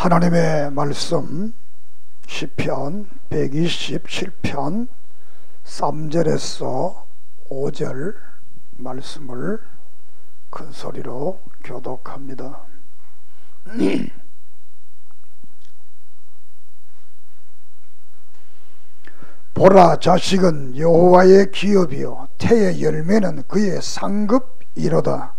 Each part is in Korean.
하나님의 말씀 시편 127편 3절에서 5절 말씀을 큰 소리로 교독합니다. 보라, 자식은 여호와의 기업이요 태의 열매는 그의 상급이로다.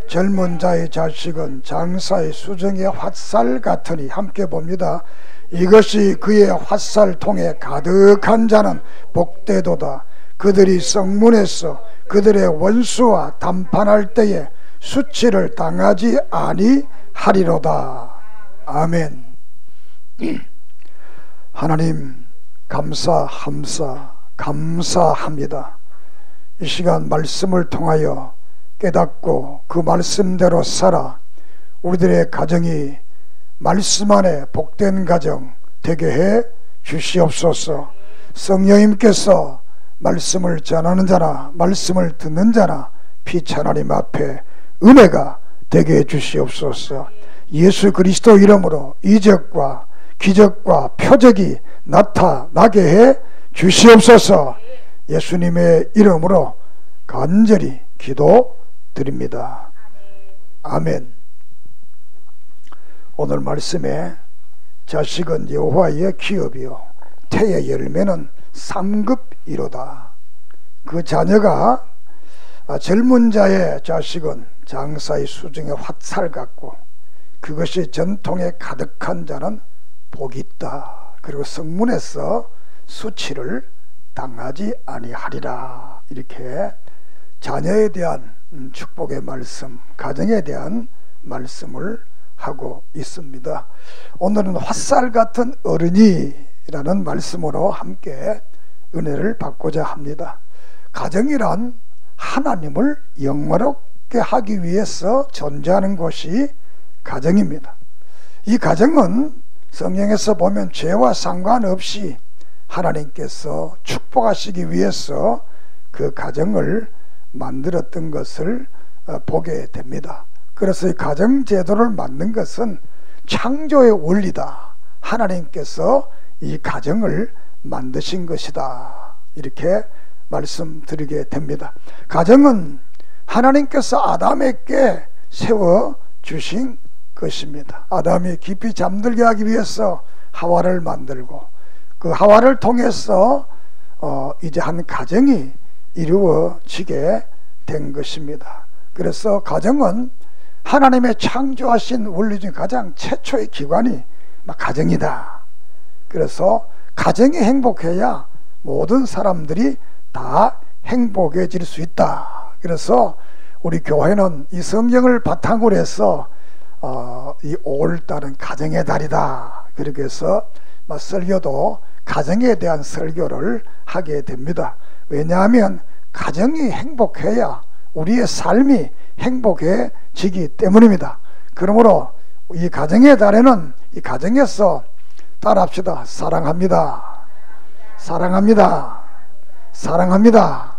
젊은 자의 자식은 장사의 수정의 화살 같으니, 함께 봅니다. 이것이 그의 화살통에 가득한 자는 복되도다. 그들이 성문에서 그들의 원수와 담판할 때에 수치를 당하지 아니하리로다. 아멘. 하나님 감사합니다. 이 시간 말씀을 통하여 깨닫고 그 말씀대로 살아 우리들의 가정이 말씀 안에 복된 가정 되게 해 주시옵소서. 성령님께서 말씀을 전하는 자나 말씀을 듣는 자나 피차 하나님 앞에 은혜가 되게 해 주시옵소서. 예수 그리스도 이름으로 이적과 기적과 표적이 나타나게 해 주시옵소서. 예수님의 이름으로 간절히 기도드립니다. 아멘. 오늘 말씀에 자식은 여호와의 기업이요 태의 열매는 상급이로다. 그 자녀가 젊은 자의 자식은 장사의 수중의 화살 같고, 그것이 전통에 가득한 자는 복이 있다. 그리고 성문에서 수치를 당하지 아니하리라. 이렇게 자녀에 대한 축복의 말씀, 가정에 대한 말씀을 하고 있습니다. 오늘은 화살 같은 어른이라는 말씀으로 함께 은혜를 받고자 합니다. 가정이란 하나님을 영화롭게 하기 위해서 존재하는 곳이 가정입니다. 이 가정은 성경에서 보면 죄와 상관없이 하나님께서 축복하시기 위해서 그 가정을 만들었던 것을 보게 됩니다. 그래서 이 가정제도를 만든 것은 창조의 원리다. 하나님께서 이 가정을 만드신 것이다. 이렇게 말씀드리게 됩니다. 가정은 하나님께서 아담에게 세워주신 것입니다. 아담이 깊이 잠들게 하기 위해서 하와를 만들고, 그 하와를 통해서 이제 한 가정이 이루어지게 된 것입니다. 그래서 가정은 하나님의 창조하신 원리 중 가장 최초의 기관이 가정이다. 그래서 가정이 행복해야 모든 사람들이 다 행복해질 수 있다. 그래서 우리 교회는 이 성경을 바탕으로 해서 이 5월달은 가정의 달이다. 그렇게 해서 설교도 가정에 대한 설교를 하게 됩니다. 왜냐하면 가정이 행복해야 우리의 삶이 행복해지기 때문입니다. 그러므로 이 가정의 달에는 이 가정에서 따라합시다. 사랑합니다. 사랑합니다. 사랑합니다.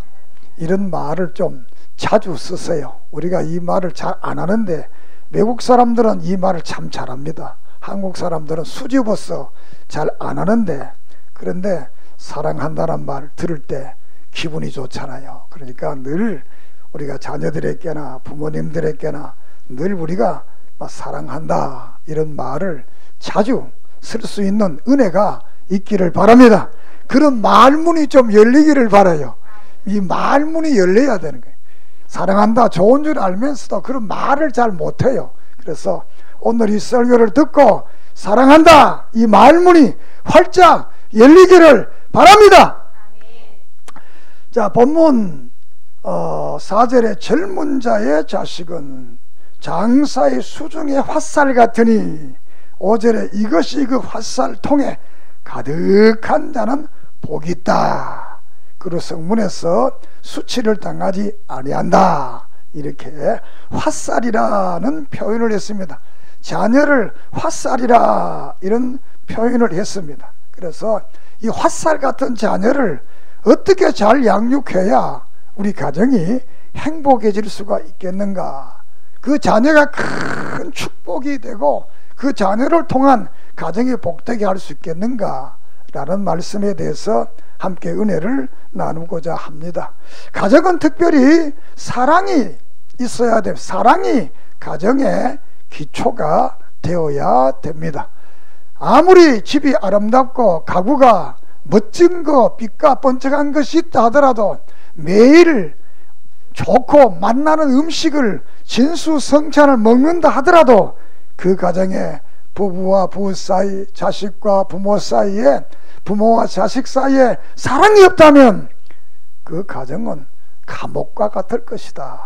이런 말을 좀 자주 쓰세요. 우리가 이 말을 잘 안 하는데 외국 사람들은 이 말을 참 잘합니다. 한국 사람들은 수줍어서 잘 안 하는데, 그런데 사랑한다는 말 들을 때 기분이 좋잖아요. 그러니까 늘 우리가 자녀들에게나 부모님들에게나 늘 우리가 사랑한다 이런 말을 자주 쓸 수 있는 은혜가 있기를 바랍니다. 그런 말문이 좀 열리기를 바라요. 이 말문이 열려야 되는 거예요. 사랑한다 좋은 줄 알면서도 그런 말을 잘 못해요. 그래서 오늘 이 설교를 듣고 사랑한다 이 말문이 활짝 열리기를 바랍니다. 자, 본문 4절에 젊은 자의 자식은 장사의 수중의 화살 같으니, 5절에 이것이 그 화살통에 가득한 자는 복이 있다. 그리고 성문에서 수치를 당하지 아니한다. 이렇게 화살이라는 표현을 했습니다. 자녀를 화살이라 이런 표현을 했습니다. 그래서 이 화살 같은 자녀를 어떻게 잘 양육해야 우리 가정이 행복해질 수가 있겠는가? 그 자녀가 큰 축복이 되고 그 자녀를 통한 가정이 복되게 할 수 있겠는가 라는 말씀에 대해서 함께 은혜를 나누고자 합니다. 가정은 특별히 사랑이 있어야 됩니다. 사랑이 가정의 기초가 되어야 됩니다. 아무리 집이 아름답고 가구가 멋진 거 빛과 번쩍한 것이 있다 하더라도 매일 좋고 맛나는 음식을 진수성찬을 먹는다 하더라도 그 가정에 부부와 부부 사이, 자식과 부모 사이에, 부모와 자식 사이에 사랑이 없다면 그 가정은 감옥과 같을 것이다.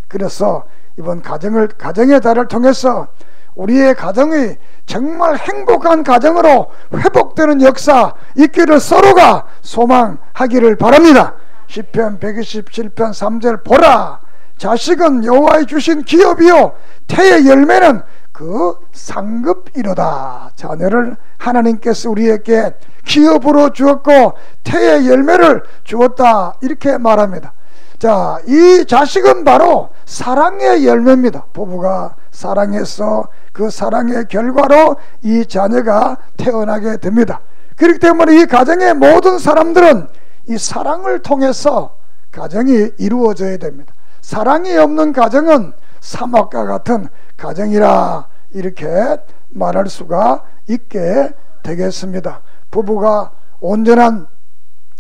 그래서 이번 가정의 달을 통해서 우리의 가정이 정말 행복한 가정으로 회복되는 역사 있기를 서로가 소망하기를 바랍니다. 시편 127편 3절 보라, 자식은 여호와의 주신 기업이요 태의 열매는 그 상급이로다. 자녀를 하나님께서 우리에게 기업으로 주었고 태의 열매를 주었다, 이렇게 말합니다. 자, 이 자식은 바로 사랑의 열매입니다. 부부가 사랑해서 그 사랑의 결과로 이 자녀가 태어나게 됩니다. 그렇기 때문에 이 가정의 모든 사람들은 이 사랑을 통해서 가정이 이루어져야 됩니다. 사랑이 없는 가정은 사막과 같은 가정이라 이렇게 말할 수가 있게 되겠습니다. 부부가 온전한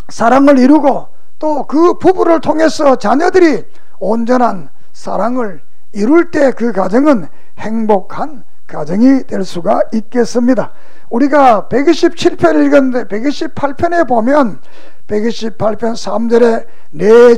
사랑을 이루고 또 그 부부를 통해서 자녀들이 온전한 사랑을 이룰 때 그 가정은 행복한 가정이 될 수가 있겠습니다. 우리가 127편을 읽었는데 128편에 보면 128편 3절에 내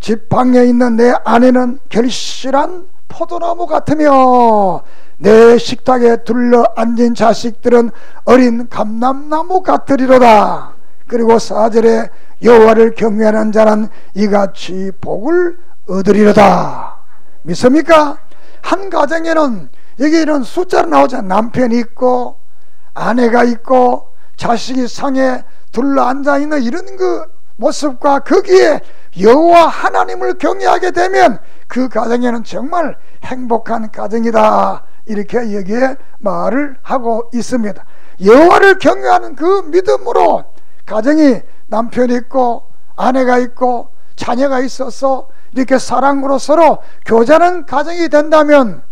집 방에 있는 내 아내는 결실한 포도나무 같으며 내 식탁에 둘러 앉은 자식들은 어린 감람나무 같으리로다. 그리고 4절에 여호와를 경외하는 자는 이같이 복을 얻으리로다. 믿습니까? 한 가정에는 여기는 숫자로 나오잖아요. 남편이 있고 아내가 있고 자식이 상에 둘러 앉아있는 이런 그 모습과 거기에 여호와 하나님을 경외하게 되면 그 가정에는 정말 행복한 가정이다, 이렇게 여기에 말을 하고 있습니다. 여호와를 경외하는 그 믿음으로 가정이 남편이 있고 아내가 있고 자녀가 있어서 이렇게 사랑으로 서로 교제하는 가정이 된다면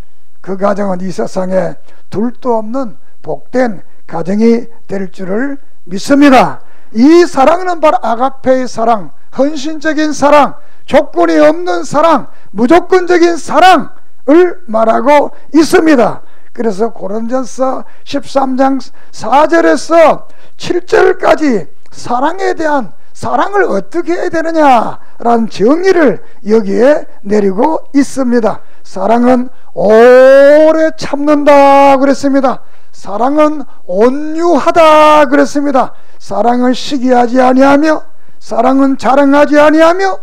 그 가정은 이 세상에 둘도 없는 복된 가정이 될 줄을 믿습니다. 이 사랑은 바로 아가페의 사랑, 헌신적인 사랑, 조건이 없는 사랑, 무조건적인 사랑을 말하고 있습니다. 그래서 고린도전서 13장 4절에서 7절까지 사랑에 대한 사랑을 어떻게 해야 되느냐라는 정의를 여기에 내리고 있습니다. 사랑은 오래 참는다 그랬습니다. 사랑은 온유하다 그랬습니다. 사랑은 시기하지 아니하며 사랑은 자랑하지 아니하며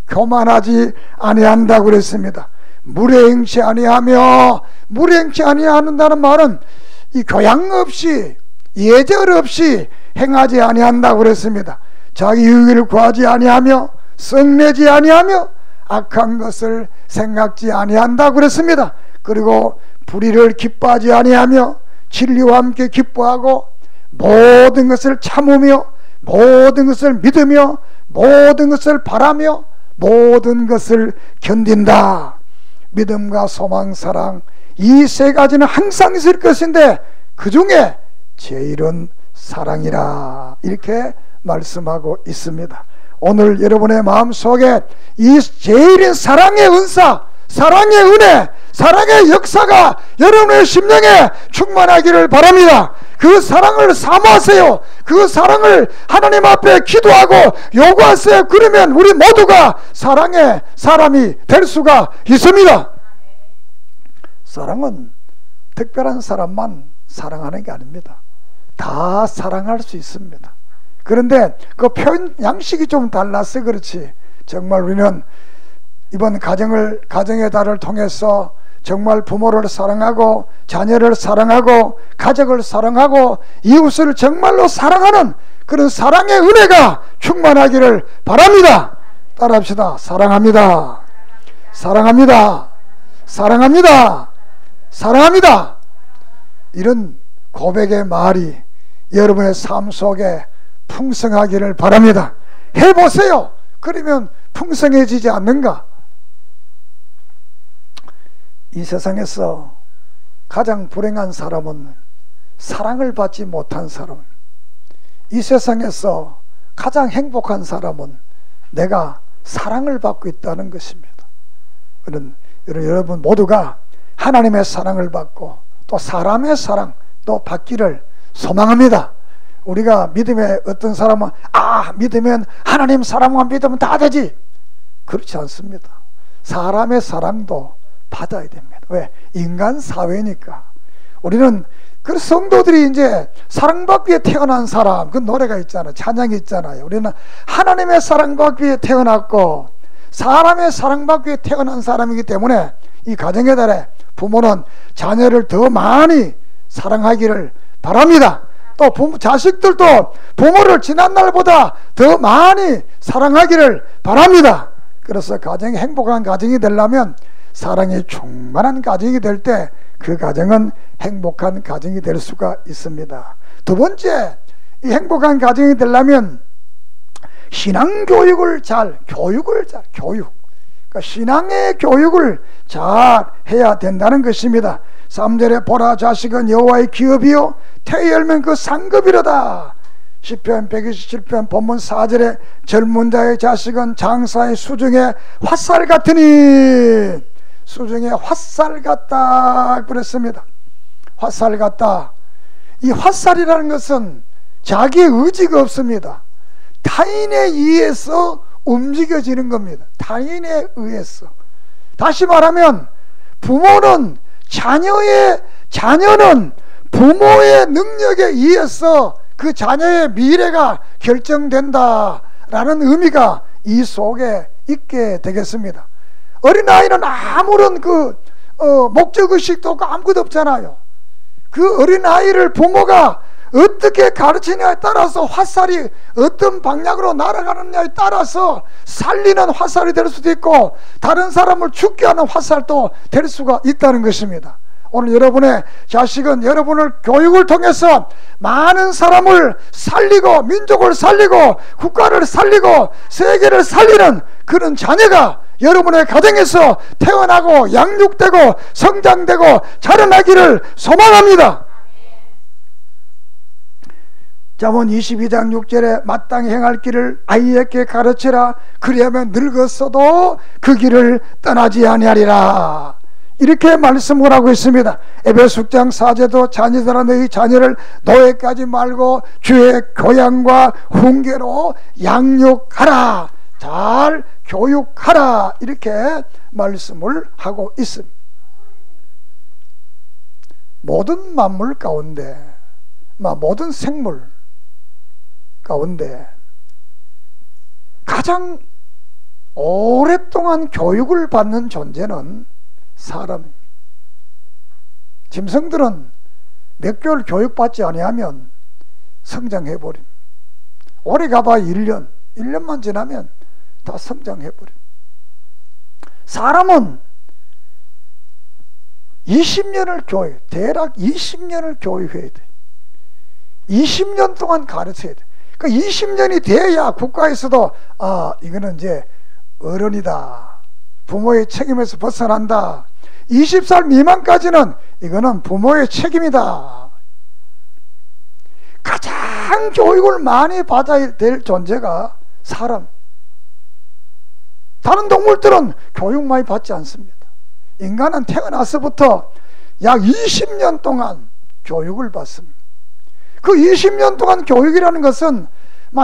교만하지 아니한다 그랬습니다. 무례행치 아니하며, 무례행치 아니한다는 말은 이 교양 없이 예절 없이 행하지 아니한다 그랬습니다. 자기 유익을 구하지 아니하며 썩내지 아니하며 악한 것을 생각지 아니한다 그랬습니다. 그리고 불의를 기뻐하지 아니하며 진리와 함께 기뻐하고 모든 것을 참으며 모든 것을 믿으며 모든 것을 바라며 모든 것을 견딘다. 믿음과 소망, 사랑, 이 세 가지는 항상 있을 것인데 그 중에 제일은 사랑이라, 이렇게 말씀하고 있습니다. 오늘 여러분의 마음속에 이 제일인 사랑의 은사, 사랑의 은혜, 사랑의 역사가 여러분의 심령에 충만하기를 바랍니다. 그 사랑을 사모하세요. 그 사랑을 하나님 앞에 기도하고 요구하세요. 그러면 우리 모두가 사랑의 사람이 될 수가 있습니다. 사랑은 특별한 사람만 사랑하는 게 아닙니다. 다 사랑할 수 있습니다. 그런데 그 표현 양식이 좀 달라서 그렇지, 정말 우리는 이번 가정의 달을 통해서 정말 부모를 사랑하고 자녀를 사랑하고 가족을 사랑하고 이웃을 정말로 사랑하는 그런 사랑의 은혜가 충만하기를 바랍니다. 따라합시다. 사랑합니다. 사랑합니다. 사랑합니다. 사랑합니다. 이런 고백의 말이 여러분의 삶 속에 풍성하기를 바랍니다. 해보세요. 그러면 풍성해지지 않는가? 이 세상에서 가장 불행한 사람은 사랑을 받지 못한 사람. 이 세상에서 가장 행복한 사람은 내가 사랑을 받고 있다는 것입니다. 여러분 모두가 하나님의 사랑을 받고 또 사람의 사랑도 받기를 소망합니다. 우리가 믿음에 어떤 사람은 믿으면 하나님 사랑만 믿으면 다 되지, 그렇지 않습니다. 사람의 사랑도 받아야 됩니다. 왜? 인간 사회니까. 우리는 그 성도들이 이제 사랑받기 위해 태어난 사람, 그 노래가 있잖아요. 찬양이 있잖아요. 우리는 하나님의 사랑받기 위해 태어났고 사람의 사랑받기 위해 태어난 사람이기 때문에 이 가정의 달에 부모는 자녀를 더 많이 사랑하기를 바랍니다. 또 자식들도 부모를 지난날보다 더 많이 사랑하기를 바랍니다. 그래서 가정이 행복한 가정이 되려면 사랑이 충만한 가정이 될 때 그 가정은 행복한 가정이 될 수가 있습니다. 두 번째, 이 행복한 가정이 되려면 신앙교육을 그러니까 신앙의 교육을 잘 해야 된다는 것입니다. 3절에 보라, 자식은 여호와의 기업이요 태에 열면 그 상급이로다. 시편 127편 본문 4절에 젊은 자의 자식은 장사의 수중에 화살 같으니, 수중에 화살 같다 그랬습니다. 화살 같다. 이 화살이라는 것은 자기의 의지가 없습니다. 타인에 의해서 움직여지는 겁니다. 타인에 의해서. 다시 말하면 자녀는 부모의 능력에 의해서 그 자녀의 미래가 결정된다라는 의미가 이 속에 있게 되겠습니다. 어린아이는 아무런 목적의식도 없고 아무것도 없잖아요. 그 어린아이를 부모가 어떻게 가르치냐에 따라서 화살이 어떤 방향으로 날아가느냐에 따라서 살리는 화살이 될 수도 있고 다른 사람을 죽게 하는 화살도 될 수가 있다는 것입니다. 오늘 여러분의 자식은 여러분을 교육을 통해서 많은 사람을 살리고 민족을 살리고 국가를 살리고 세계를 살리는 그런 자녀가 여러분의 가정에서 태어나고 양육되고 성장되고 자라나기를 소망합니다. 잠언 22장 6절에 마땅히 행할 길을 아이에게 가르치라. 그리하면 늙었어도 그 길을 떠나지 아니하리라. 이렇게 말씀을 하고 있습니다. 에베소 6장 4절도 자녀들아 너희 자녀를 노예까지 말고 주의 교양과 훈계로 양육하라. 잘 교육하라. 이렇게 말씀을 하고 있습니다. 모든 만물 가운데, 모든 생물 가운데 가장 오랫동안 교육을 받는 존재는 사람입니다. 짐승들은 몇 개월 교육받지 아니하면 성장해버립니다. 오래 가봐야 1년만 지나면 다 성장해버립니다. 사람은 20년을 대략 20년을 교육해야 돼. 20년 동안 가르쳐야 돼. 그러니까 20년이 돼야 국가에서도 이거는 이제 어른이다, 부모의 책임에서 벗어난다. 20살 미만까지는 이거는 부모의 책임이다. 가장 교육을 많이 받아야 될 존재가 사람. 다른 동물들은 교육 많이 받지 않습니다. 인간은 태어나서부터 약 20년 동안 교육을 받습니다. 그 20년 동안 교육이라는 것은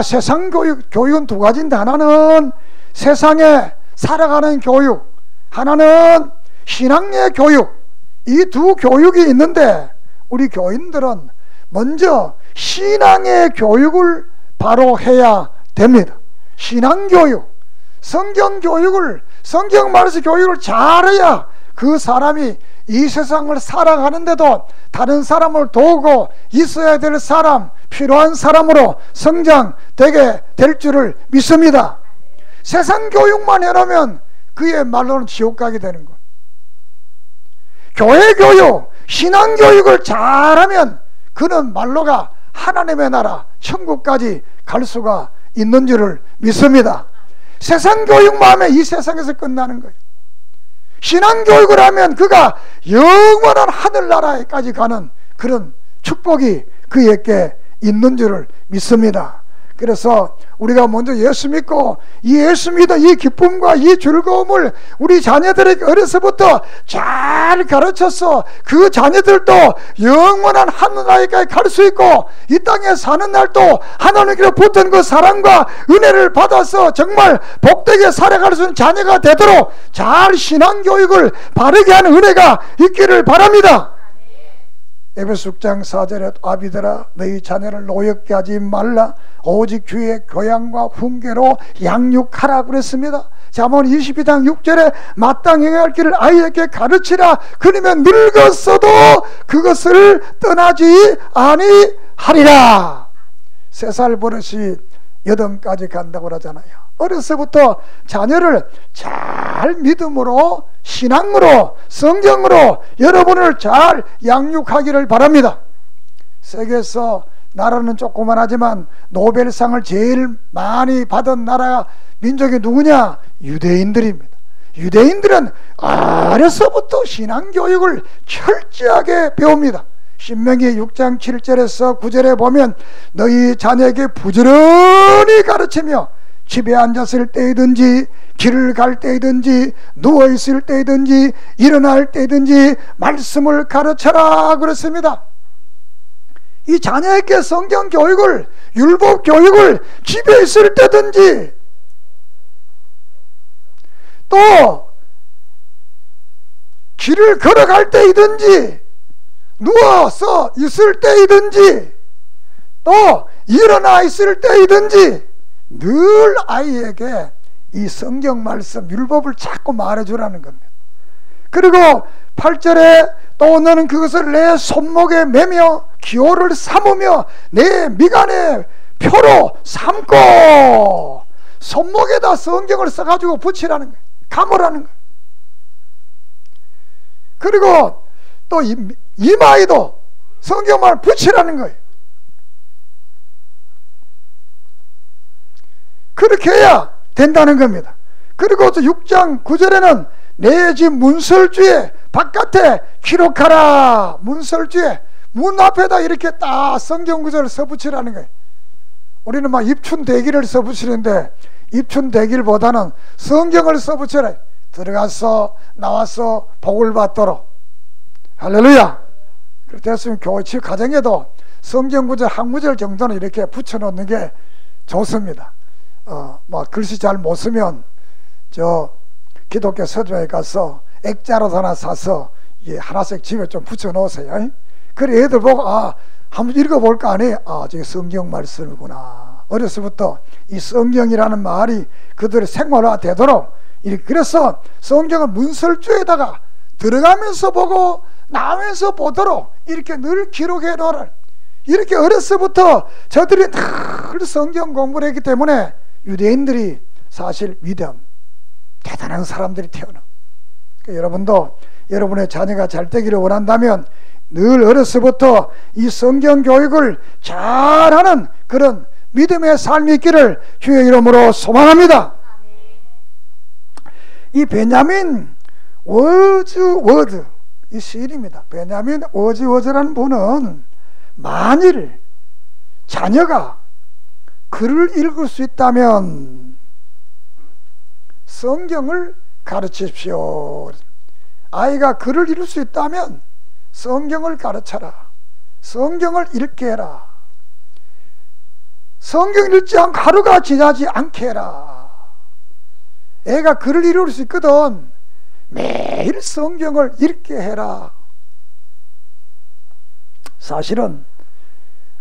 세상 교육은 두 가지인데, 하나는 세상에 살아가는 교육, 하나는 신앙의 교육. 이 두 교육이 있는데 우리 교인들은 먼저 신앙의 교육을 바로 해야 됩니다. 신앙교육, 성경교육을, 성경 말씀 교육을 잘해야 그 사람이 이 세상을 살아가는데도 다른 사람을 도우고 있어야 될 사람, 필요한 사람으로 성장되게 될 줄을 믿습니다. 세상 교육만 해놓으면 그의 말로는 지옥 가게 되는 것. 교회 교육, 신앙교육을 잘하면 그는 말로가 하나님의 나라 천국까지 갈 수가 있는 줄을 믿습니다. 세상 교육만 하면 이 세상에서 끝나는 거예요. 신앙교육을 하면 그가 영원한 하늘나라에까지 가는 그런 축복이 그에게 있는 줄을 믿습니다. 그래서 우리가 먼저 예수 믿고 이 예수 믿어 이 기쁨과 이 즐거움을 우리 자녀들에게 어려서부터 잘 가르쳐서 그 자녀들도 영원한 하늘나라에까지 갈 수 있고 이 땅에 사는 날도 하나님께로 붙은 그 사랑과 은혜를 받아서 정말 복되게 살아갈 수 있는 자녀가 되도록 잘 신앙교육을 바르게 하는 은혜가 있기를 바랍니다. 에베소 6장 4절에 아비들아 너희 자녀를 노엽게 하지 말라 오직 주의 교양과 훈계로 양육하라 그랬습니다. 잠언 22장 6절에 마땅히 행할 길을 아이에게 가르치라 그러면 늙었어도 그것을 떠나지 아니하리라. 3살 버릇이 여든까지 간다고 그러잖아요. 어려서부터 자녀를 잘 믿음으로 신앙으로 성경으로 여러분을 잘 양육하기를 바랍니다. 세계에서 나라는 조그만하지만 노벨상을 제일 많이 받은 나라 민족이 누구냐? 유대인들입니다. 유대인들은 어려서부터 신앙교육을 철저하게 배웁니다. 신명기 6장 7절에서 9절에 보면 너희 자녀에게 부지런히 가르치며 집에 앉았을 때이든지 길을 갈 때이든지 누워있을 때이든지 일어날 때이든지 말씀을 가르쳐라 그랬습니다. 이 자녀에게 성경 교육을 율법 교육을 집에 있을 때든지 또 길을 걸어갈 때이든지 누워서 있을 때이든지 또 일어나 있을 때이든지 늘 아이에게 이 성경 말씀 율법을 자꾸 말해주라는 겁니다. 그리고 8절에 또 너는 그것을 내 손목에 매며 기호를 삼으며 내 미간의 표로 삼고 손목에다 성경을 써가지고 붙이라는 거예요. 감으라는 거예요. 그리고 또 이마에도 성경을 붙이라는 거예요. 그렇게 해야 된다는 겁니다. 그리고 또 6장 9절에는 내 집 문설주에 바깥에 기록하라. 문설주에 문 앞에다 이렇게 딱 성경 구절을 써붙이라는 거예요. 우리는 막 입춘대기를 써붙이는데 입춘대기보다는 성경을 써붙여라. 들어가서 나와서 복을 받도록. 할렐루야. 그랬으면 교회 가정에도 성경 구절 한 구절 정도는 이렇게 붙여놓는 게 좋습니다. 막 글씨 잘 못 쓰면 저 기독교 서점에 가서 액자로 하나 사서 하나씩 집에 좀 붙여 놓으세요. 그래 애들 보고 한번 읽어볼까 하니 저게 성경 말씀이구나. 어려서부터 이 성경이라는 말이 그들의 생활화 되도록 그래서 성경을 문설주에다가 들어가면서 보고 나오면서 보도록 이렇게 늘 기록해 놓으라. 이렇게 어려서부터 저들이 늘 성경 공부를 했기 때문에 유대인들이 사실 위대한 대단한 사람들이 태어나. 그러니까 여러분도 여러분의 자녀가 잘 되기를 원한다면 늘 어려서부터 이 성경 교육을 잘하는 그런 믿음의 삶이 있기를 주의 이름으로 소망합니다. 이 베냐민 워즈워드 이 시인입니다. 베냐민 워즈워드라는 분은 만일 자녀가 글을 읽을 수 있다면 성경을 가르치십시오. 아이가 글을 읽을 수 있다면 성경을 가르쳐라. 성경을 읽게 해라. 성경 읽지 않고 하루가 지나지 않게 해라. 애가 글을 읽을 수 있거든. 매일 성경을 읽게 해라. 사실은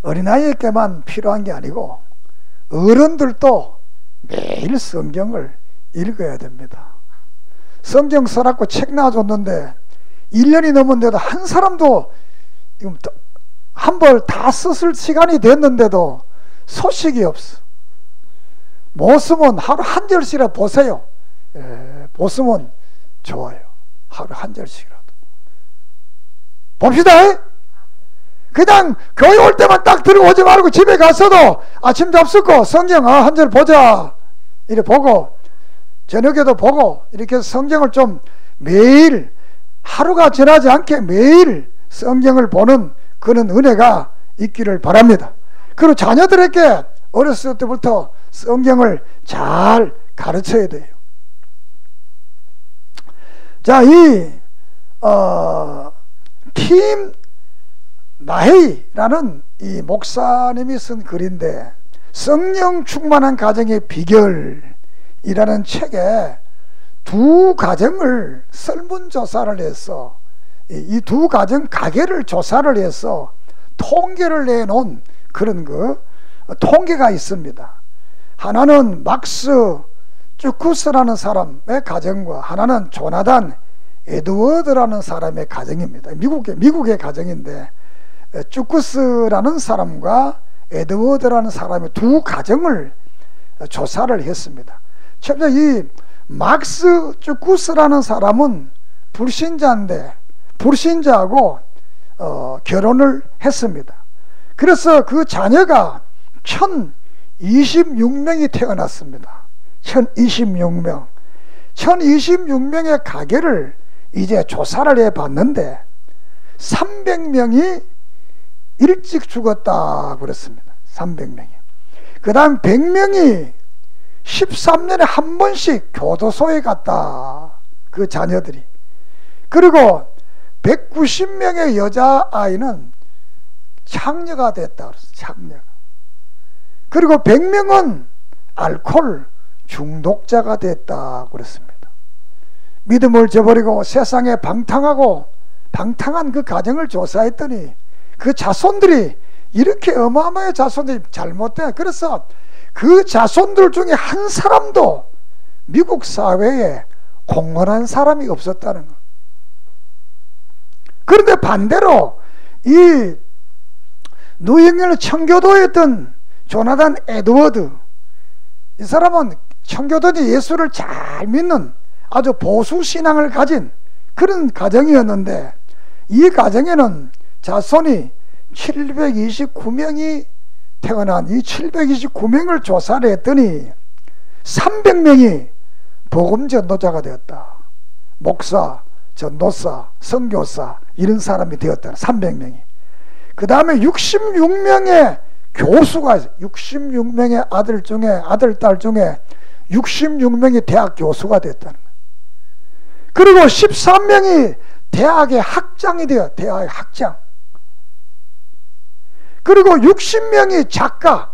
어린아이에게만 필요한 게 아니고 어른들도 매일 성경을 읽어야 됩니다. 성경 써놨고 책 놔줬는데 1년이 넘었는데도 한 사람도 한 벌 다 썼을 시간이 됐는데도 소식이 없어. 못 쓰면 하루 한 절씩이라도 보세요. 못 쓰면 좋아요. 하루 한 절씩이라도. 봅시다. 그냥 교회 올 때만 딱 들어오지 말고 집에 가서도 아침 잡수고 성경 한 절 보자 이렇게 보고 저녁에도 보고 이렇게 성경을 좀 매일 하루가 지나지 않게 매일 성경을 보는 그런 은혜가 있기를 바랍니다. 그리고 자녀들에게 어렸을 때부터 성경을 잘 가르쳐야 돼요. 자, 팀 나헤이라는 이 목사님이 쓴 글인데 성령 충만한 가정의 비결이라는 책에 두 가정을 설문조사를 해서 이 두 가정 가계를 조사를 해서 통계를 내놓은 그런 통계가 있습니다. 하나는 막스 쭈쿠스라는 사람의 가정과 하나는 조나단 에드워드라는 사람의 가정입니다. 미국의 가정인데 쭈쿠스라는 사람과 에드워드라는 사람의 두 가정을 조사를 했습니다. 첫째, 이 막스 쭈쿠스라는 사람은 불신자인데 불신자하고 결혼을 했습니다. 그래서 그 자녀가 1026명이 태어났습니다. 1026명. 1026명의 가계를 이제 조사를 해봤는데 300명이 일찍 죽었다 그랬습니다. 300명이. 그 다음 100명이 13년에 한 번씩 교도소에 갔다. 그 자녀들이. 그리고 190명의 여자아이는 창녀가 됐다 그랬어요. 창녀가. 그리고 100명은 알코올 중독자가 됐다 그랬습니다. 믿음을 저버리고 세상에 방탕한 그 가정을 조사했더니 그 자손들이 이렇게 어마어마한 자손들이 잘못된, 그래서 그 자손들 중에 한 사람도 미국 사회에 공헌한 사람이 없었다는 것. 그런데 반대로 이 뉴잉글랜드 청교도에 있던 조나단 에드워드, 이 사람은 청교도니 예수를 잘 믿는 아주 보수 신앙을 가진 그런 가정이었는데 이 가정에는 자손이 729명이 태어난 이 729명을 조사를 했더니 300명이 복음 전도자가 되었다. 목사, 전도사, 선교사 이런 사람이 되었다. 300명이. 그 다음에 66명의 교수가 있어요. 66명의 아들, 딸 중에 66명이 대학 교수가 됐다는 거예요. 그리고 13명이 대학의 학장이 되어, 대학의 학장. 그리고 60명이 작가,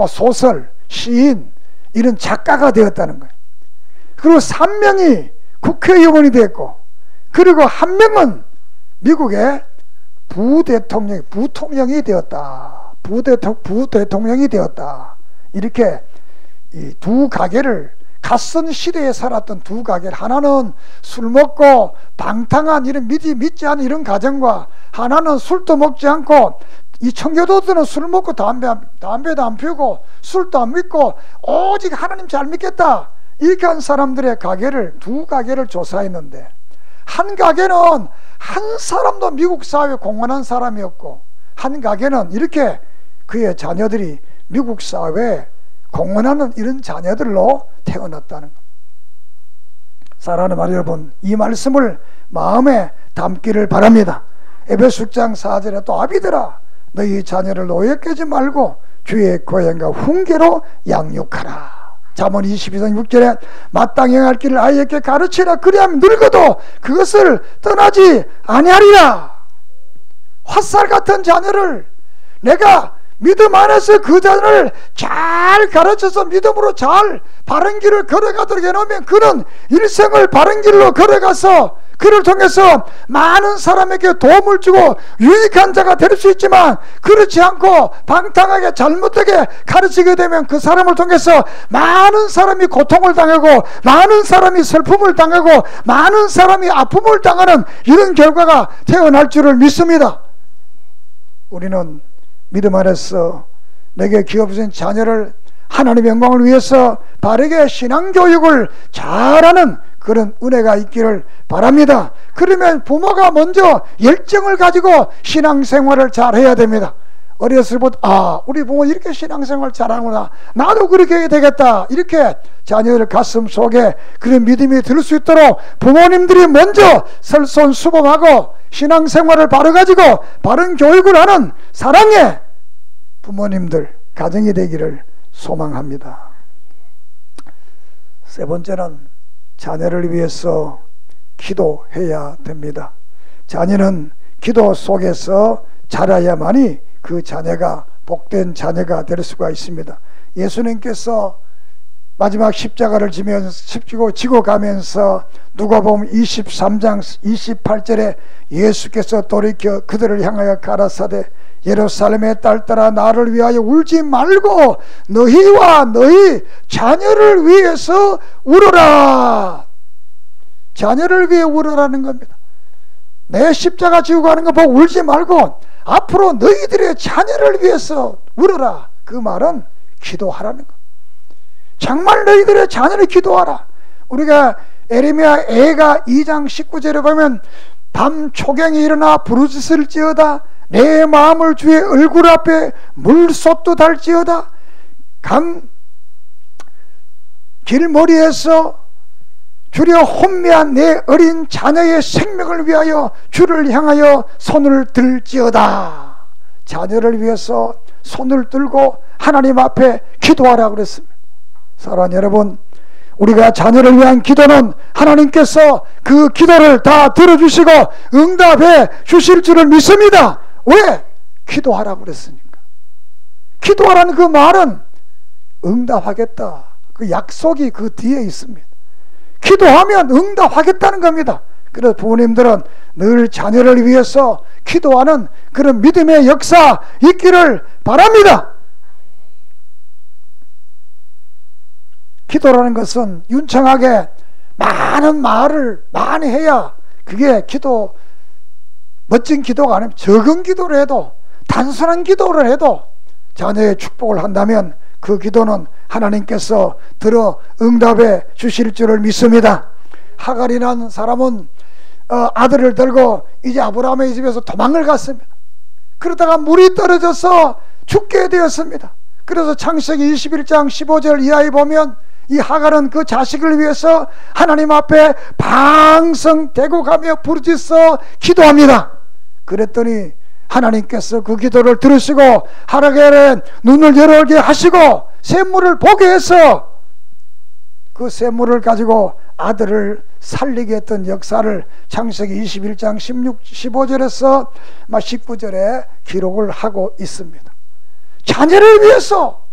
소설, 시인, 이런 작가가 되었다는 거예요. 그리고 3명이 국회의원이 됐고, 그리고 1명은 미국의 부통령이 되었다. 부대통령이 되었다. 이렇게 이 두 가게를, 갓선 시대에 살았던 두 가게를, 하나는 술 먹고 방탕한 이런 믿지 않은 이런 가정과, 하나는 술도 먹지 않고, 이 청교도들은 술 먹고 담배도 안 피우고 술도 안 믿고 오직 하나님 잘 믿겠다 이렇게 한 사람들의 가게를, 두 가게를 조사했는데 한 가게는 한 사람도 미국 사회에 공헌한 사람이었고, 한 가게는 이렇게 그의 자녀들이 미국 사회에 공헌하는 이런 자녀들로 태어났다는 것. 사랑하는 말 여러분, 이 말씀을 마음에 담기를 바랍니다. 에베소 6장 4절에 또 아비들아 너희 자녀를 노예 깨지 말고 주의 고향과 훈계로 양육하라. 잠언 22장 6절에 마땅히 행할 길을 아이에게 가르치라. 그리하면 늙어도 그것을 떠나지 아니하리라. 화살 같은 자녀를 내가 믿음 안에서 그 자녀를 잘 가르쳐서 믿음으로 잘 바른 길을 걸어가도록 해놓으면 그는 일생을 바른 길로 걸어가서 그를 통해서 많은 사람에게 도움을 주고 유익한 자가 될 수 있지만, 그렇지 않고 방탕하게 잘못되게 가르치게 되면 그 사람을 통해서 많은 사람이 고통을 당하고 많은 사람이 슬픔을 당하고 많은 사람이 아픔을 당하는 이런 결과가 태어날 줄을 믿습니다. 우리는 믿음 안에서 내게 기업주신 자녀를 하나님의 영광을 위해서 바르게 신앙교육을 잘하는 그런 은혜가 있기를 바랍니다. 그러면 부모가 먼저 열정을 가지고 신앙생활을 잘 해야 됩니다. 어렸을 때부터 우리 부모 이렇게 신앙생활 잘하구나, 나도 그렇게 해야 되겠다, 이렇게 자녀들 가슴 속에 그런 믿음이 들 수 있도록 부모님들이 먼저 설손수범하고 신앙생활을 바로가지고 바른 교육을 하는 사랑의 부모님들, 가정이 되기를 소망합니다. 세 번째는 자녀를 위해서 기도해야 됩니다. 자녀는 기도 속에서 자라야만이 그 자녀가 복된 자녀가 될 수가 있습니다. 예수님께서 마지막 십자가를 지고 가면서 누가복음 23장 28절에 예수께서 돌이켜 그들을 향하여 가라사대 예루살렘의 딸들아 나를 위하여 울지 말고 너희와 너희 자녀를 위해서 울어라. 자녀를 위해 울어라는 겁니다. 내 십자가 지고 가는 거 보고 울지 말고 앞으로 너희들의 자녀를 위해서 울어라. 그 말은 기도하라는 것. 정말 너희들의 자녀를 기도하라. 우리가 에레미야 애가 2장 19절에 보면 밤 초경이 일어나 부르짖을지어다 내 마음을 주의 얼굴 앞에 물솥도 달지어다 강 길머리에서 주려 혼미한 내 어린 자녀의 생명을 위하여 주를 향하여 손을 들지어다. 자녀를 위해서 손을 들고 하나님 앞에 기도하라고 그랬습니다. 사랑하는 여러분, 우리가 자녀를 위한 기도는 하나님께서 그 기도를 다 들어주시고 응답해 주실 줄을 믿습니다. 왜? 기도하라고 그랬으니까. 기도하라는 그 말은 응답하겠다, 그 약속이 그 뒤에 있습니다. 기도하면 응답하겠다는 겁니다. 그래서 부모님들은 늘 자녀를 위해서 기도하는 그런 믿음의 역사 있기를 바랍니다. 기도라는 것은 윤창하게 많은 말을 많이 해야 그게 기도, 멋진 기도가 아니면 적은 기도를 해도, 단순한 기도를 해도 자녀의 축복을 한다면 그 기도는 하나님께서 들어 응답해 주실 줄을 믿습니다. 하갈이라는 사람은 아들을 들고 이제 아브라함의 집에서 도망을 갔습니다. 그러다가 물이 떨어져서 죽게 되었습니다. 그래서 창세기 21장 15절 이하에 보면 이 하갈은 그 자식을 위해서 하나님 앞에 방성대고 가며 부르짖어 기도합니다. 그랬더니 하나님께서 그 기도를 들으시고 하갈의 눈을 열게 하시고 샘물을 보게 해서 그 샘물을 가지고 아들을 살리게 했던 역사를 창세기 21장 15절에서 19절에 기록을 하고 있습니다. 자녀를 위해서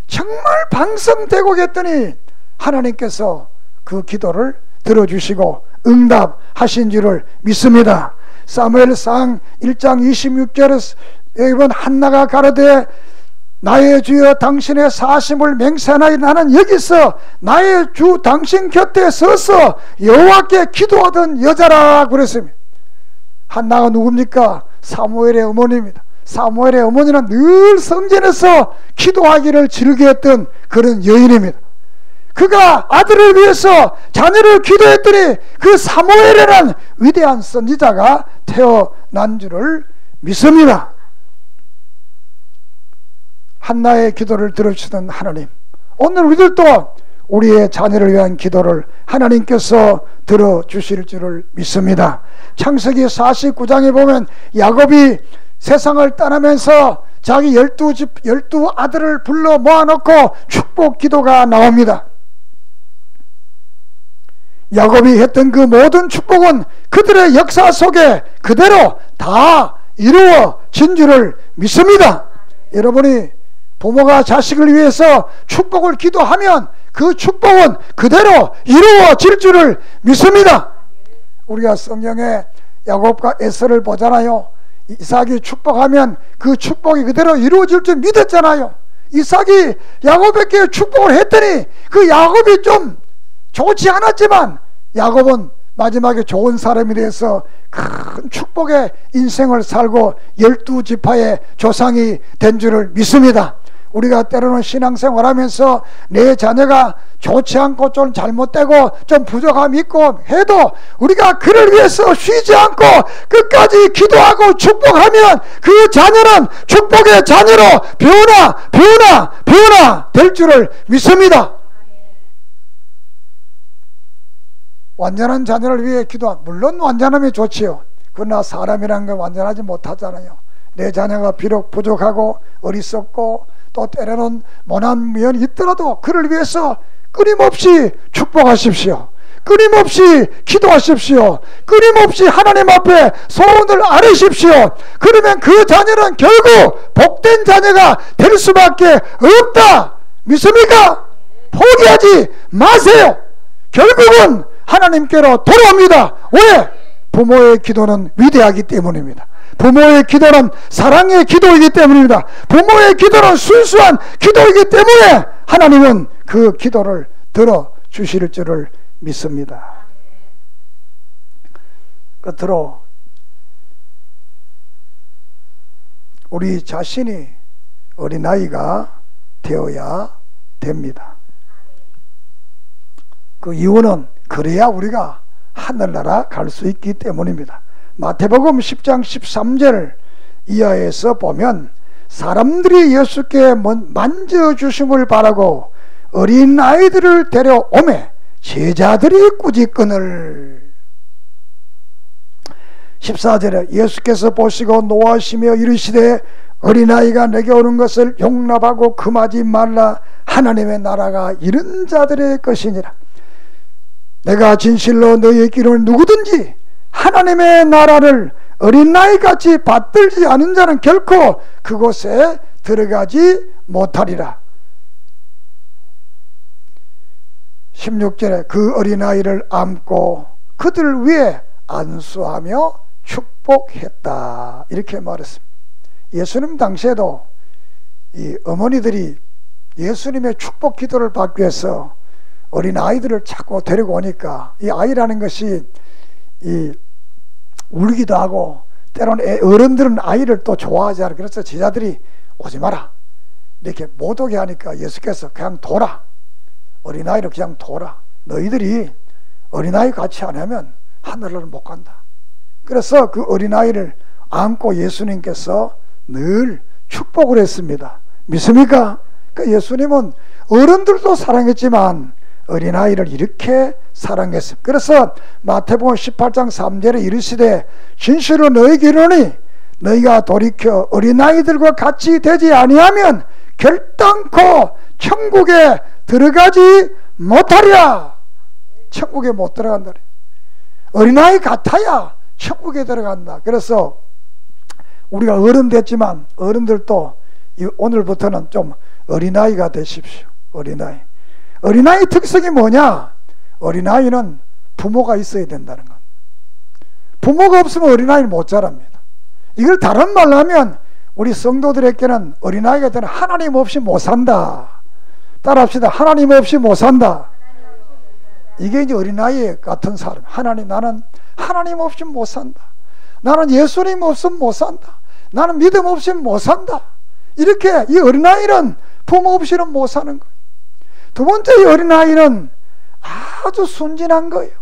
정말 방성대고 했더니 하나님께서 그 기도를 들어주시고 응답하신 줄을 믿습니다. 사무엘상 1장 26절에 여러분 한나가 가로되 나의 주여 당신의 사심을 맹세하나니 나는 여기서 나의 주 당신 곁에 서서 여호와께 기도하던 여자라 그랬습니다. 한나가 누굽니까? 사무엘의 어머니입니다. 사무엘의 어머니는 늘 성전에서 기도하기를 즐겨했던 그런 여인입니다. 그가 아들을 위해서 자녀를 기도했더니 그 사무엘이라는 위대한 선지자가 태어난 줄을 믿습니다. 한나의 기도를 들어주시던 하나님, 오늘 우리들도 우리의 자녀를 위한 기도를 하나님께서 들어주실 줄을 믿습니다. 창세기 49장에 보면 야곱이 세상을 떠나면서 자기 12 아들을 불러 모아놓고 축복 기도가 나옵니다. 야곱이 했던 그 모든 축복은 그들의 역사 속에 그대로 다 이루어진 줄을 믿습니다. 여러분이 부모가 자식을 위해서 축복을 기도하면 그 축복은 그대로 이루어질 줄을 믿습니다. 우리가 성경에 야곱과 에서를 보잖아요. 이삭이 축복하면 그 축복이 그대로 이루어질 줄 믿었잖아요. 이삭이 야곱에게 축복을 했더니 그 야곱이 좀 좋지 않았지만 야곱은 마지막에 좋은 사람이 돼서 큰 축복의 인생을 살고 12지파의 조상이 된 줄을 믿습니다. 우리가 때로는 신앙생활하면서 내 자녀가 좋지 않고 좀 잘못되고 좀 부족함이 있고 해도 우리가 그를 위해서 쉬지 않고 끝까지 기도하고 축복하면 그 자녀는 축복의 자녀로 변화 될 줄을 믿습니다. 완전한 자녀를 위해 기도한, 물론 완전함이 좋지요. 그러나 사람이란 건 완전하지 못하잖아요. 내 자녀가 비록 부족하고 어리석고 또 때로는 모난 면이 있더라도 그를 위해서 끊임없이 축복하십시오. 끊임없이 기도하십시오. 끊임없이 하나님 앞에 소원을 아뢰십시오. 그러면 그 자녀는 결국 복된 자녀가 될 수밖에 없다. 믿습니까? 포기하지 마세요. 결국은 하나님께로 돌아옵니다. 왜? 부모의 기도는 위대하기 때문입니다. 부모의 기도는 사랑의 기도이기 때문입니다. 부모의 기도는 순수한 기도이기 때문에 하나님은 그 기도를 들어주실 줄을 믿습니다. 끝으로 우리 자신이 어린아이가 되어야 됩니다. 그 이유는 그래야 우리가 하늘나라 갈 수 있기 때문입니다. 마태복음 10장 13절 이하에서 보면 사람들이 예수께 만져주심을 바라고 어린 아이들을 데려오매 제자들이 꾸짖거늘. 14절에 예수께서 보시고 노하시며 이르시되 어린아이가 내게 오는 것을 용납하고 금하지 말라. 하나님의 나라가 이런 자들의 것이니라. 내가 진실로 너희에게 이르노니 누구든지 하나님의 나라를 어린아이같이 받들지 않은 자는 결코 그곳에 들어가지 못하리라. 16절에 그 어린아이를 안고 그들 위에 안수하며 축복했다. 이렇게 말했습니다. 예수님 당시에도 이 어머니들이 예수님의 축복 기도를 받기 위해서 어린 아이들을 자꾸 데리고 오니까 이 아이라는 것이 이 울기도 하고 때로는 어른들은 아이를 또 좋아하지 않아. 그래서 제자들이 오지 마라 이렇게 못 오게 하니까 예수께서 그냥 둬라. 어린아이를 그냥 둬라. 너희들이 어린아이 같이 안 하면 하늘을 못 간다. 그래서 그 어린아이를 안고 예수님께서 늘 축복을 했습니다. 믿습니까? 그 예수님은 어른들도 사랑했지만 어린아이를 이렇게 사랑했습니다. 그래서 마태복음 18장 3절에 이르시되 진실로 너희에게 이르노니 너희가 돌이켜 어린아이들과 같이 되지 아니하면 결단코 천국에 들어가지 못하리라. 천국에 못 들어간다. 어린아이 같아야 천국에 들어간다. 그래서 우리가 어른 됐지만 어른들도 오늘부터는 좀 어린아이가 되십시오. 어린아이 특성이 뭐냐? 어린아이는 부모가 있어야 된다는 것. 부모가 없으면 어린아이는 못 자랍니다. 이걸 다른 말로 하면 우리 성도들에게는 어린아이가 되는 하나님 없이 못 산다. 따라합시다. 하나님 없이 못 산다. 이게 이제 어린아이 같은 사람. 나는 하나님 없이 못 산다. 나는 예수님 없으면 못 산다. 나는 믿음 없이는 못 산다. 이렇게 이 어린아이는 부모 없이는 못 사는 거예요. 두 번째, 이 어린아이는 아주 순진한 거예요.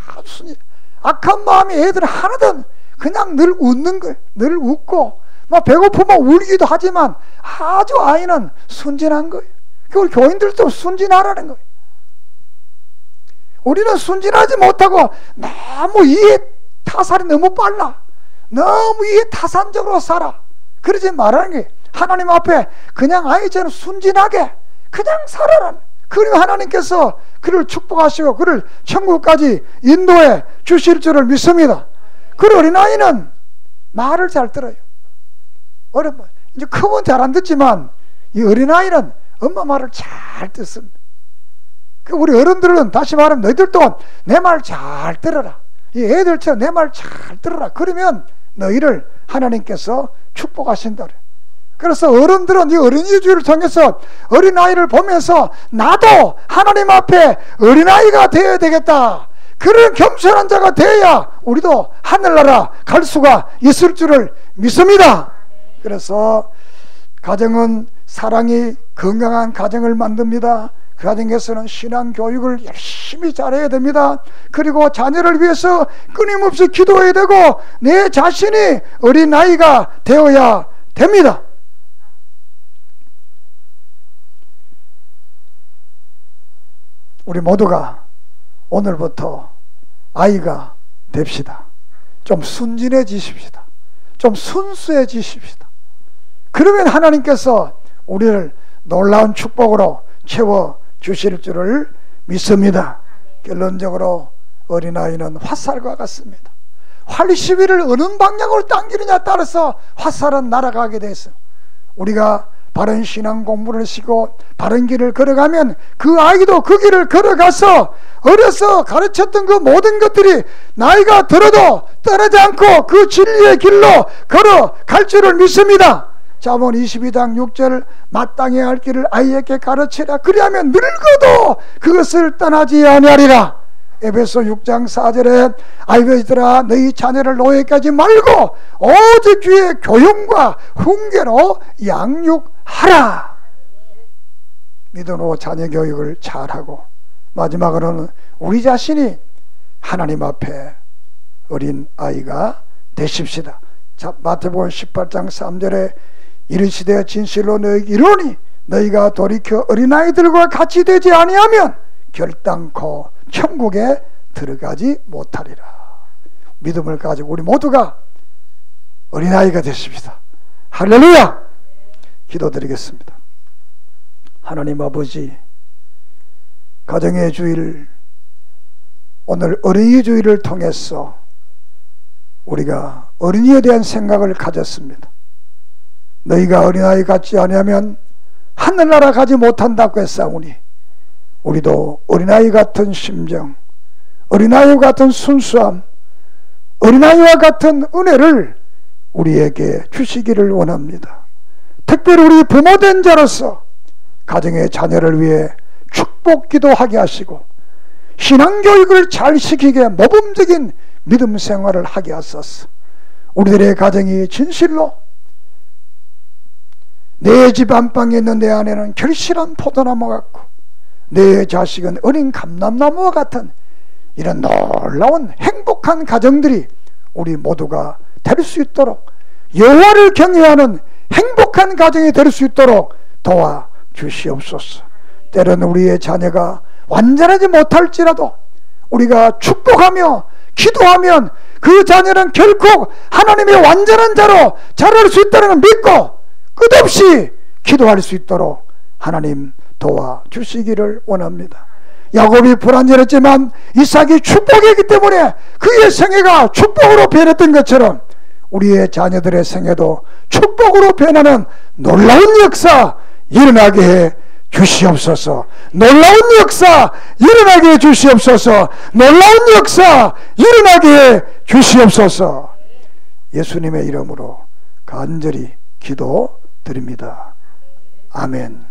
아주 순진. 악한 마음이 애들 하나든 그냥 늘 웃는 거예요. 늘 웃고 막 배고프면 울기도 하지만 아주 아이는 순진한 거예요. 우리 교인들도 순진하라는 거예요. 우리는 순진하지 못하고 너무 이해 타산이 너무 빨라. 너무 이해 타산적으로 살아. 그러지 말라는 게 하나님 앞에 그냥 아이처럼 순진하게 그냥 살아라. 그리고 하나님께서 그를 축복하시고 그를 천국까지 인도해 주실 줄을 믿습니다. 그 어린아이는 말을 잘 들어요. 이제 크면 잘 안 듣지만 이 어린아이는 엄마 말을 잘 듣습니다. 우리 어른들은 다시 말하면 너희들도 내 말 잘 들어라. 이 애들처럼 내 말 잘 들어라. 그러면 너희를 하나님께서 축복하신다. 그래서 어른들은 이 어린이주의를 통해서 어린아이를 보면서 나도 하나님 앞에 어린아이가 되어야 되겠다. 그런 겸손한 자가 되어야 우리도 하늘나라 갈 수가 있을 줄을 믿습니다. 그래서 가정은 사랑이 건강한 가정을 만듭니다. 그 가정에서는 신앙 교육을 열심히 잘해야 됩니다. 그리고 자녀를 위해서 끊임없이 기도해야 되고 내 자신이 어린아이가 되어야 됩니다. 우리 모두가 오늘부터 아이가 됩시다. 좀 순진해지십시다. 좀 순수해지십시다. 그러면 하나님께서 우리를 놀라운 축복으로 채워주실 줄을 믿습니다. 결론적으로 어린아이는 화살과 같습니다. 활시위를 어느 방향으로 당기느냐에 따라서 화살은 날아가게 되어 있어요. 우리가 바른 신앙 공부를 시고 바른 길을 걸어가면 그 아이도 그 길을 걸어가서 어려서 가르쳤던 그 모든 것들이 나이가 들어도 떠나지 않고 그 진리의 길로 걸어갈 줄을 믿습니다. 잠언 22장 6절 마땅히 할 길을 아이에게 가르치라. 그리하면 늙어도 그것을 떠나지 아니하리라. 에베소 6장 4절에 아이들아 너희 자녀를 노예케 하지 말고 오직 주의 교훈과 훈계로 양육하라. 믿음으로 자녀 교육을 잘하고 마지막으로는 우리 자신이 하나님 앞에 어린 아이가 되십시다. 자, 마태복음 18장 3절에 이르시되 진실로 너희에게 이르노니 너희가 돌이켜 어린아이들과 같이 되지 아니하면 결단코 천국에 들어가지 못하리라. 믿음을 가지고 우리 모두가 어린아이가 되십시다. 할렐루야. 기도드리겠습니다. 하나님 아버지, 가정의 주일, 오늘 어린이 주일을 통해서 우리가 어린이에 대한 생각을 가졌습니다. 너희가 어린아이 같지 아니하면 하늘나라 가지 못한다고 했사오니 우리도 어린아이 같은 심정, 어린아이와 같은 순수함, 어린아이와 같은 은혜를 우리에게 주시기를 원합니다. 특별히 우리 부모된 자로서 가정의 자녀를 위해 축복 기도하게 하시고 신앙교육을 잘 시키게 모범적인 믿음 생활을 하게 하소서. 우리들의 가정이 진실로 내 집 안방에 있는 내 아내는 결실한 포도나무 같고 내 자식은 어린 감람나무와 같은 이런 놀라운 행복한 가정들이 우리 모두가 될 수 있도록 여호와를 경외하는 행복한 가정이 될 수 있도록 도와주시옵소서. 때로는 우리의 자녀가 완전하지 못할지라도 우리가 축복하며 기도하면 그 자녀는 결코 하나님의 완전한 자로 자랄 수 있다는 걸 믿고 끝없이 기도할 수 있도록 하나님 도와주시기를 원합니다. 야곱이 불완전했지만 이삭이 축복이기 때문에 그의 생애가 축복으로 변했던 것처럼 우리의 자녀들의 생애도 축복으로 변하는 놀라운 역사 일어나게 해 주시옵소서. 놀라운 역사 일어나게 해 주시옵소서. 놀라운 역사 일어나게 해 주시옵소서. 예수님의 이름으로 간절히 기도드립니다. 아멘.